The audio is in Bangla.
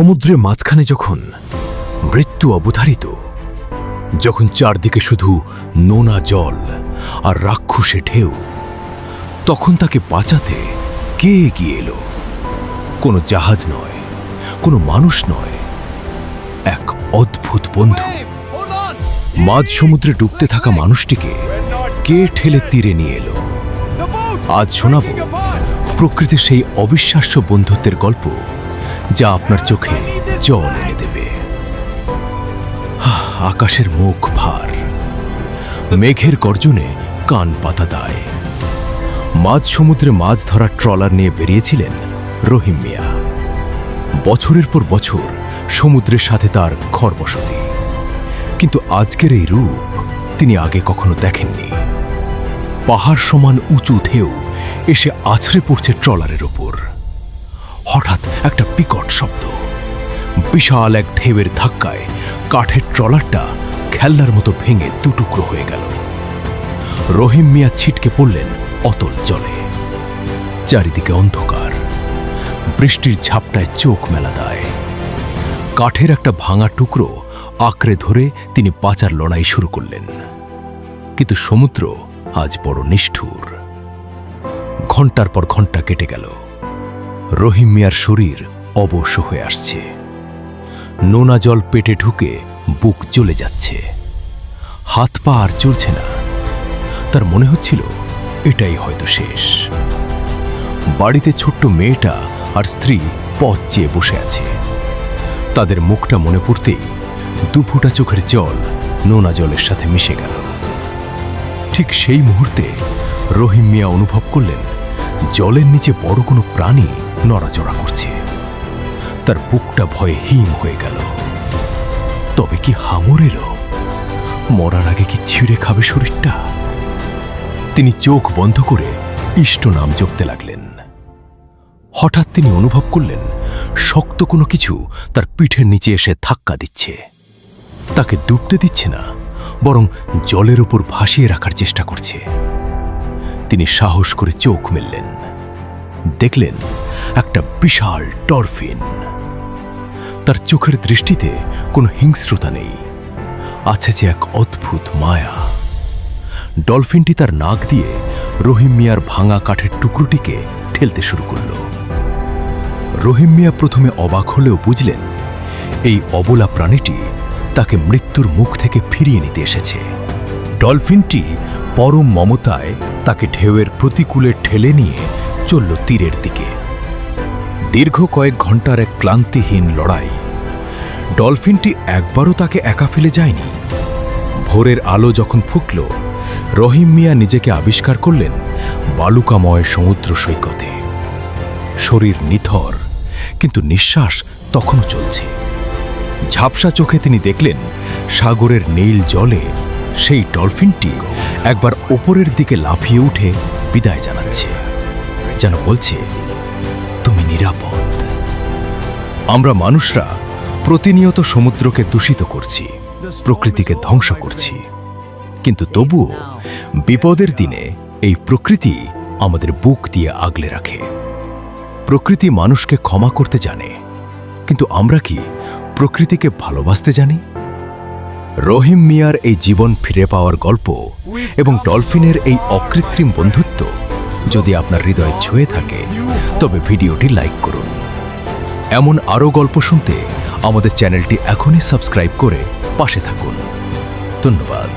সমুদ্রের মাঝখানে যখন মৃত্যু অবধারিত, যখন চারদিকে শুধু নোনা জল আর রাক্ষসে ঢেউ, তখন তাকে বাঁচাতে কে এগিয়ে এলো? কোনো জাহাজ নয়, কোনো মানুষ নয়, এক অদ্ভুত বন্ধু। মাঝ সমুদ্রে ডুবতে থাকা মানুষটিকে কে ঠেলে তীরে নিয়ে এলো? আজ শোনাব প্রকৃতির সেই অবিশ্বাস্য বন্ধুত্বের গল্প, যা আপনার চোখে জল এনে দেবে। আকাশের মুখ ভার, মেঘের গর্জনে কান পাতা দায়। মাঝ সমুদ্রে মাছ ধরার ট্রলার নিয়ে বেরিয়েছিলেন রহিম মিয়া। বছরের পর বছর সমুদ্রের সাথে তার ঘরবসতি, কিন্তু আজকের এই রূপ তিনি আগে কখনো দেখেননি। পাহাড় সমান উঁচু ঢেউ এসে আছড়ে পড়ছে ট্রলারের ওপর। হঠাৎ একটা বিকট শব্দ, বিশাল এক ঢেউয়ের ধাক্কায় কাঠের ট্রলারটা খেলনার মতো ভেঙে দুটুকরো হয়ে গেল। রহিম মিয়া ছিটকে পড়লেন অতল জলে। চারিদিকে অন্ধকার, বৃষ্টির ঝাপটায় চোখ মেলা দায়। কাঠের একটা ভাঙা টুকরো আঁকড়ে ধরে তিনি বাঁচার লড়াই শুরু করলেন। কিন্তু সমুদ্র আজ বড় নিষ্ঠুর। ঘন্টার পর ঘন্টা কেটে গেল। রহিম মিয়ার শরীর অবশ হয়ে আসছে। নোনা জল পেটে ঢুকে বুক জ্বলে যাচ্ছে। হাত পা আর চলছে না। তার মনে হচ্ছিল এটাই হয়তো শেষ। বাড়িতে ছোট্ট মেয়েটা আর স্ত্রী পথ চেয়ে বসে আছে। তাদের মুখটা মনে পড়তেই দুফোঁটা চোখের জল নোনা জলের সাথে মিশে গেল। ঠিক সেই মুহূর্তে রহিম মিয়া অনুভব করলেন জলের নিচে বড় কোনো প্রাণী নড়াচড়া করছে। তার বুকটা ভয়ে হিম হয়ে গেল। তবে কি হাঙর এলো? মরার আগে কি ছিঁড়ে খাবে শরীরটা? তিনি চোখ বন্ধ করে ইষ্ট নাম জপতে লাগলেন। হঠাৎ তিনি অনুভব করলেন শক্ত কোনো কিছু তার পিঠের নিচে এসে ধাক্কা দিচ্ছে। তাকে ডুবতে দিচ্ছে না, বরং জলের উপর ভাসিয়ে রাখার চেষ্টা করছে। তিনি সাহস করে চোখ মেললেন। দেখলেন একটা বিশাল ডলফিন। তার চোখের দৃষ্টিতে কোনো হিংস্রতা নেই, আছে যে এক অদ্ভুত মায়া। ডলফিনটি তার নাক দিয়ে রহিম মিয়ার ভাঙা কাঠের টুকরোটিকে ঠেলতে শুরু করল। রহিম মিয়া প্রথমে অবাক হলেও বুঝলেন এই অবলা প্রাণীটি তাকে মৃত্যুর মুখ থেকে ফিরিয়ে নিতে এসেছে। ডলফিনটি পরম মমতায় তাকে ঢেউয়ের প্রতিকূলে ঠেলে নিয়ে চলল তীরের দিকে। দীর্ঘ কয়েক ঘন্টার এক ক্লান্তিহীন লড়াই। ডলফিনটি একবারও তাকে একা ফেলে যায়নি। ভোরের আলো যখন ফুটল, রহিম মিয়া নিজেকে আবিষ্কার করলেন বালুকাময় সমুদ্র সৈকতে। শরীর নিথর, কিন্তু নিঃশ্বাস তখনও চলছে। ঝাপসা চোখে তিনি দেখলেন সাগরের নীল জলে সেই ডলফিনটি একবার ওপরের দিকে লাফিয়ে উঠে বিদায় জানাচ্ছে, যেন বলছে, তুমি নিরাপদ। আমরা মানুষরা প্রতিনিয়ত সমুদ্রকে দূষিত করছি, প্রকৃতিকে ধ্বংস করছি, কিন্তু তবুও বিপদের দিনে এই প্রকৃতি আমাদের বুক দিয়ে আগলে রাখে। প্রকৃতি মানুষকে ক্ষমা করতে জানে, কিন্তু আমরা কি প্রকৃতিকে ভালোবাসতে জানি? রহিম মিয়ার এই জীবন ফিরে পাওয়ার গল্প এবং ডলফিনের এই অকৃত্রিম বন্ধুত্ব যদি আপনার হৃদয়ে ছুঁয়ে থাকে, তবে ভিডিওটি লাইক করুন। এমন আরও গল্প শুনতে আমাদের চ্যানেলটি এখনই সাবস্ক্রাইব করে পাশে থাকুন। ধন্যবাদ।